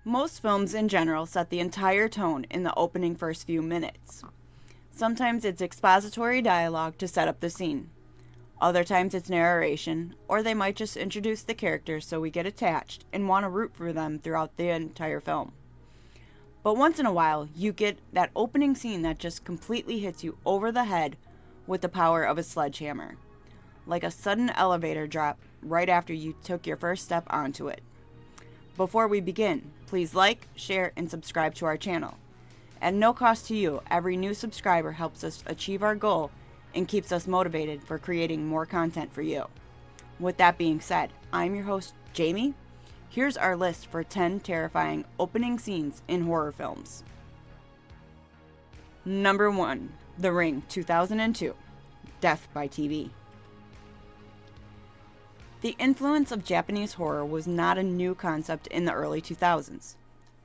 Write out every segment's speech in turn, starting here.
Most films in general set the entire tone in the opening first few minutes. Sometimes it's expository dialogue to set up the scene. Other times it's narration, or they might just introduce the characters so we get attached and want to root for them throughout the entire film. But once in a while, you get that opening scene that just completely hits you over the head with the power of a sledgehammer. Like a sudden elevator drop right after you took your first step onto it. Before we begin, please like, share, and subscribe to our channel. At no cost to you, every new subscriber helps us achieve our goal and keeps us motivated for creating more content for you. With that being said, I'm your host, Jamie. Here's our list for 10 terrifying opening scenes in horror films. Number 1. The Ring, 2002. Death by TV. The influence of Japanese horror was not a new concept in the early 2000s,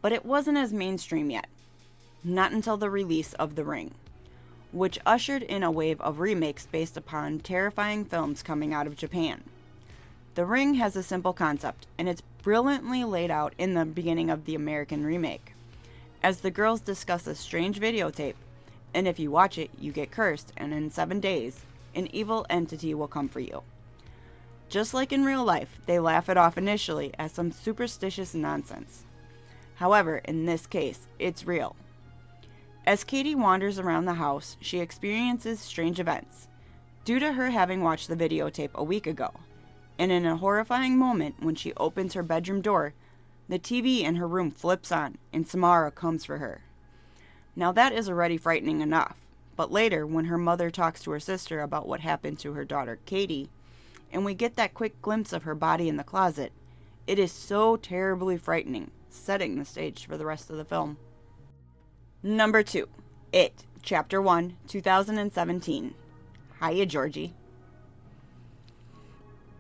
but it wasn't as mainstream yet. Not until the release of The Ring, which ushered in a wave of remakes based upon terrifying films coming out of Japan. The Ring has a simple concept, and it's brilliantly laid out in the beginning of the American remake, as the girls discuss a strange videotape, and if you watch it, you get cursed, and in 7 days, an evil entity will come for you. Just like in real life, they laugh it off initially as some superstitious nonsense. However, in this case, it's real. As Katie wanders around the house, she experiences strange events, due to her having watched the videotape a week ago, and in a horrifying moment when she opens her bedroom door, the TV in her room flips on, and Samara comes for her. Now that is already frightening enough, but later when her mother talks to her sister about what happened to her daughter Katie, and we get that quick glimpse of her body in the closet, it is so terribly frightening, setting the stage for the rest of the film. Number 2. It, Chapter 1, 2017. Hiya, Georgie.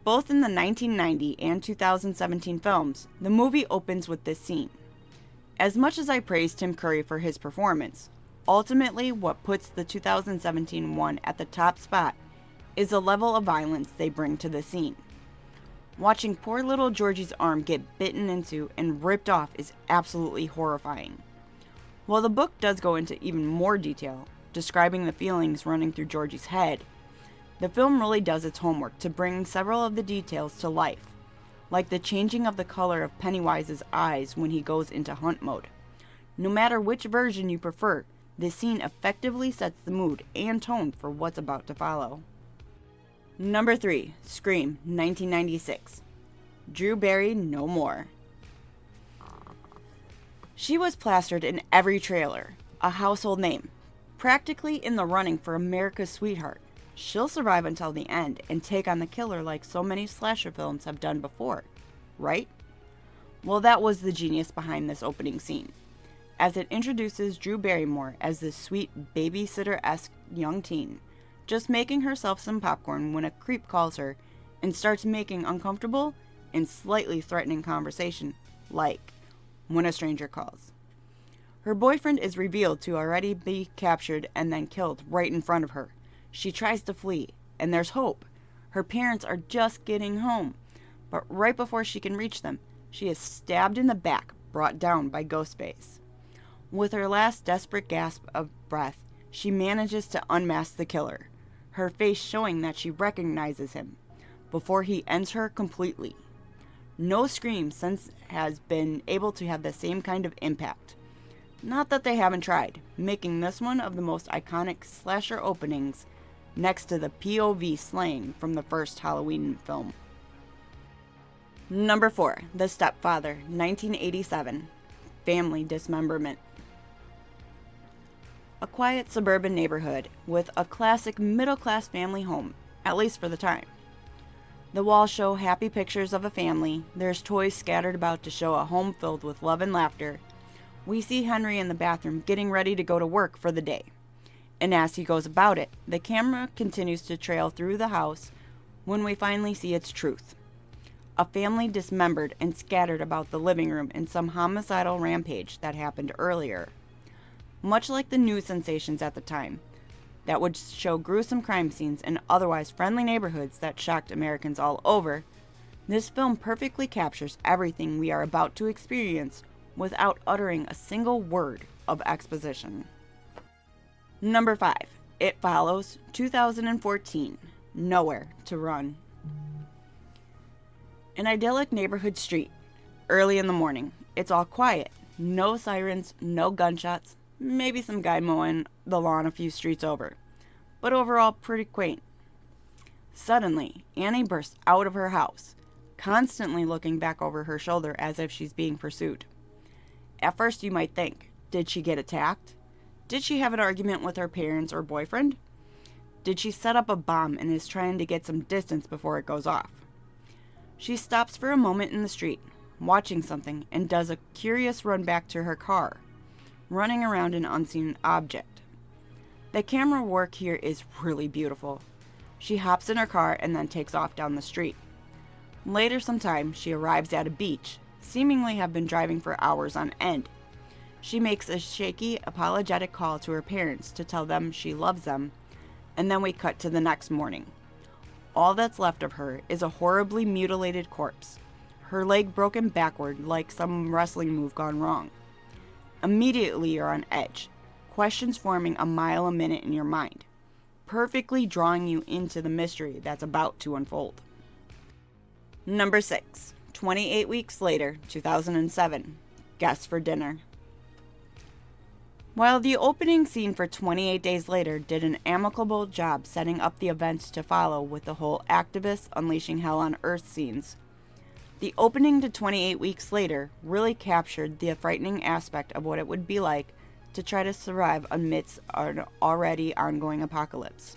Both in the 1990 and 2017 films, the movie opens with this scene. As much as I praise Tim Curry for his performance, ultimately what puts the 2017 one at the top spot is the level of violence they bring to the scene. Watching poor little Georgie's arm get bitten into and ripped off is absolutely horrifying. While the book does go into even more detail, describing the feelings running through Georgie's head, the film really does its homework to bring several of the details to life, like the changing of the color of Pennywise's eyes when he goes into hunt mode. No matter which version you prefer, this scene effectively sets the mood and tone for what's about to follow. Number 3. Scream, 1996. Drew Barry no more. She was plastered in every trailer, a household name, practically in the running for America's sweetheart. She'll survive until the end and take on the killer like so many slasher films have done before, right? Well, that was the genius behind this opening scene, as it introduces Drew Barrymore as this sweet babysitter-esque young teen, just making herself some popcorn when a creep calls her and starts making uncomfortable and slightly threatening conversation, like when a stranger calls. Her boyfriend is revealed to already be captured and then killed right in front of her. She tries to flee, and there's hope. Her parents are just getting home, but right before she can reach them, she is stabbed in the back, brought down by Ghostface. With her last desperate gasp of breath, she manages to unmask the killer, her face showing that she recognizes him, before he ends her completely. No Scream since has been able to have the same kind of impact. Not that they haven't tried, making this one of the most iconic slasher openings next to the POV slaying from the first Halloween film. Number 4. The Stepfather, 1987. Family dismemberment. A quiet suburban neighborhood with a classic middle-class family home, at least for the time. The walls show happy pictures of a family. There's toys scattered about to show a home filled with love and laughter. We see Henry in the bathroom getting ready to go to work for the day. And as he goes about it, the camera continues to trail through the house when we finally see its truth. A family dismembered and scattered about the living room in some homicidal rampage that happened earlier. Much like the news sensations at the time, that would show gruesome crime scenes in otherwise friendly neighborhoods that shocked Americans all over, this film perfectly captures everything we are about to experience without uttering a single word of exposition. Number 5. It Follows, 2014. Nowhere to Run. An idyllic neighborhood street. Early in the morning. It's all quiet. No sirens, no gunshots, maybe some guy mowing the lawn a few streets over. But overall, pretty quaint. Suddenly, Annie bursts out of her house, constantly looking back over her shoulder as if she's being pursued. At first you might think, did she get attacked? Did she have an argument with her parents or boyfriend? Did she set up a bomb and is trying to get some distance before it goes off? She stops for a moment in the street, watching something, and does a curious run back to her car, running around an unseen object. The camera work here is really beautiful. She hops in her car and then takes off down the street. Later sometime, she arrives at a beach, seemingly have been driving for hours on end. She makes a shaky, apologetic call to her parents to tell them she loves them, and then we cut to the next morning. All that's left of her is a horribly mutilated corpse, her leg broken backward like some wrestling move gone wrong. Immediately you're on edge, questions forming a mile a minute in your mind, perfectly drawing you into the mystery that's about to unfold. Number 6. 28 Weeks Later, 2007. Guests for Dinner. While the opening scene for 28 Days Later did an amicable job setting up the events to follow with the whole activists unleashing hell on earth scenes, the opening to 28 Weeks Later really captured the frightening aspect of what it would be like to try to survive amidst an already ongoing apocalypse.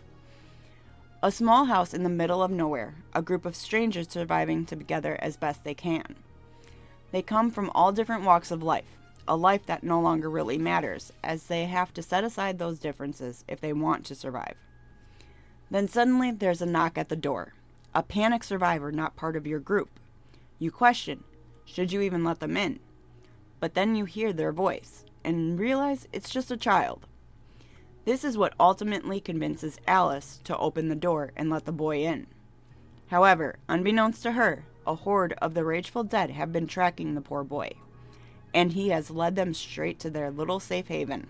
A small house in the middle of nowhere, a group of strangers surviving together as best they can. They come from all different walks of life, a life that no longer really matters, as they have to set aside those differences if they want to survive. Then suddenly there's a knock at the door, a panicked survivor not part of your group. You question, should you even let them in? But then you hear their voice, and realize it's just a child. This is what ultimately convinces Alice to open the door and let the boy in. However, unbeknownst to her, a horde of the rageful dead have been tracking the poor boy, and he has led them straight to their little safe haven.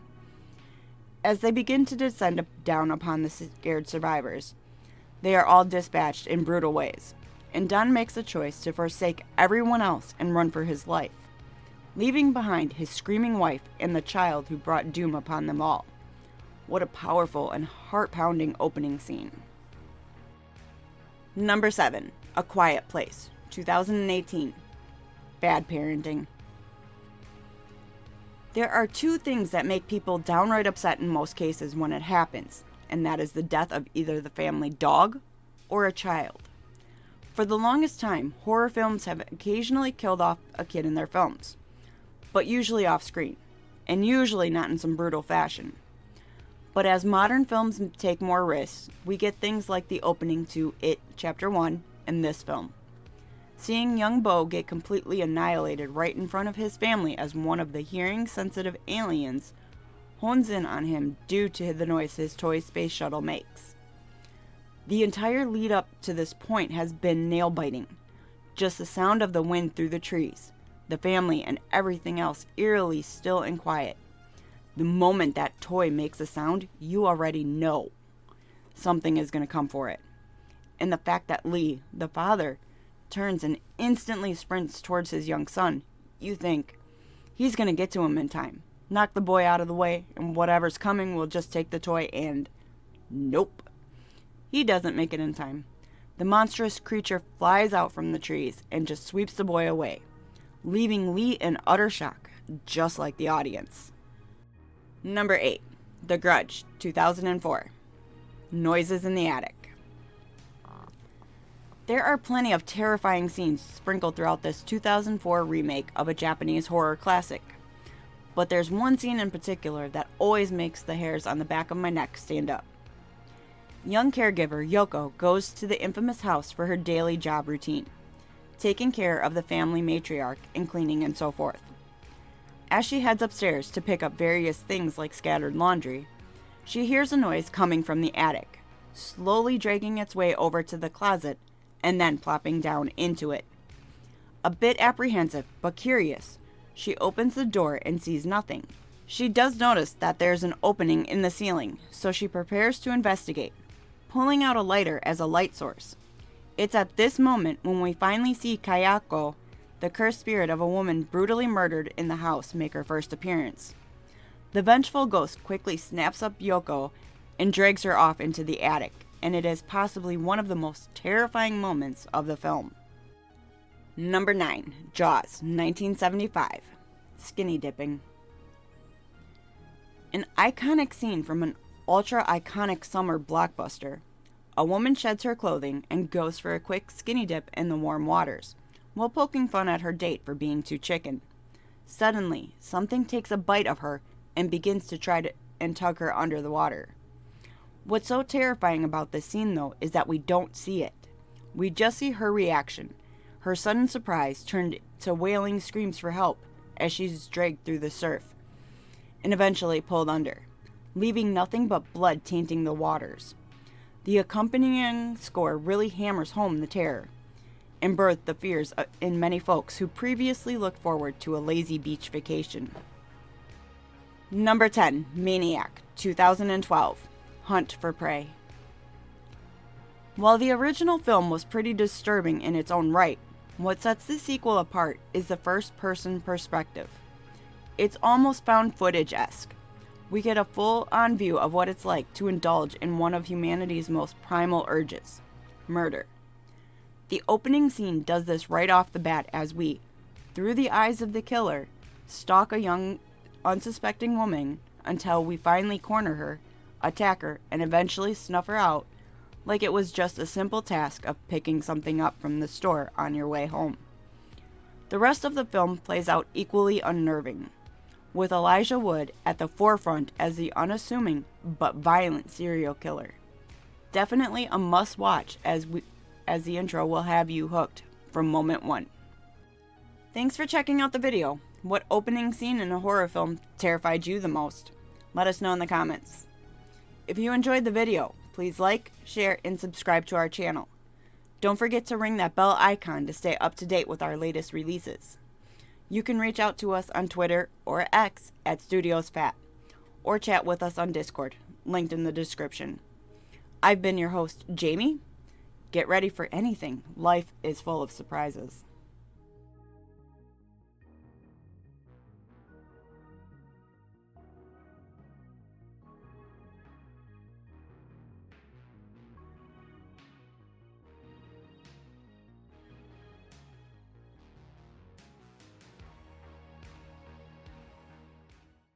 As they begin to descend down upon the scared survivors, they are all dispatched in brutal ways, and Don makes a choice to forsake everyone else and run for his life, leaving behind his screaming wife and the child who brought doom upon them all. What a powerful and heart-pounding opening scene. Number 7. A Quiet Place, 2018. Bad parenting. There are two things that make people downright upset in most cases when it happens, and that is the death of either the family dog or a child. For the longest time, horror films have occasionally killed off a kid in their films, but usually off screen, and usually not in some brutal fashion. But as modern films take more risks, we get things like the opening to It Chapter 1 and this film. Seeing young Bo get completely annihilated right in front of his family as one of the hearing-sensitive aliens hones in on him due to the noise his toy space shuttle makes. The entire lead up to this point has been nail-biting. Just the sound of the wind through the trees, the family and everything else eerily still and quiet. The moment that toy makes a sound, you already know something is going to come for it. And the fact that Lee, the father, turns and instantly sprints towards his young son, you think, he's going to get to him in time. Knock the boy out of the way, and whatever's coming will just take the toy, and nope. He doesn't make it in time. The monstrous creature flies out from the trees and just sweeps the boy away, leaving Lee in utter shock, just like the audience. Number 8. The Grudge, 2004. Noises in the Attic. There are plenty of terrifying scenes sprinkled throughout this 2004 remake of a Japanese horror classic. But there's one scene in particular that always makes the hairs on the back of my neck stand up. Young caregiver Yoko goes to the infamous house for her daily job routine, taking care of the family matriarch and cleaning and so forth. As she heads upstairs to pick up various things like scattered laundry, she hears a noise coming from the attic, slowly dragging its way over to the closet and then plopping down into it. A bit apprehensive but curious, She opens the door and sees nothing. She does notice that there's an opening in the ceiling, so she prepares to investigate, pulling out a lighter as a light source. It's at this moment when we finally see Kayako, the cursed spirit of a woman brutally murdered in the house, make her first appearance. The vengeful ghost quickly snaps up Yoko and drags her off into the attic, and it is possibly one of the most terrifying moments of the film. Number 9. Jaws, 1975. Skinny dipping. An iconic scene from an ultra-iconic summer blockbuster. A woman sheds her clothing and goes for a quick skinny dip in the warm waters, while poking fun at her date for being too chicken. Suddenly, something takes a bite of her and begins to try to tug her under the water. What's so terrifying about this scene, though, is that we don't see it. We just see her reaction, her sudden surprise turned to wailing screams for help as she's dragged through the surf, and eventually pulled under, leaving nothing but blood tainting the waters. The accompanying score really hammers home the terror, and birthed the fears in many folks who previously looked forward to a lazy beach vacation. Number 10. Maniac, 2012. Hunt for Prey. While the original film was pretty disturbing in its own right, what sets the sequel apart is the first-person perspective. It's almost found footage-esque. We get a full-on view of what it's like to indulge in one of humanity's most primal urges, murder. The opening scene does this right off the bat as we, through the eyes of the killer, stalk a young, unsuspecting woman until we finally corner her, attack her, and eventually snuff her out like it was just a simple task of picking something up from the store on your way home. The rest of the film plays out equally unnerving, with Elijah Wood at the forefront as the unassuming but violent serial killer. Definitely a must-watch as the intro will have you hooked from moment one. Thanks for checking out the video. What opening scene in a horror film terrified you the most? Let us know in the comments. If you enjoyed the video, please like, share, and subscribe to our channel. Don't forget to ring that bell icon to stay up to date with our latest releases. You can reach out to us on Twitter or X at StudiosFat, or chat with us on Discord, linked in the description. I've been your host, Jamie. Get ready for anything. Life is full of surprises.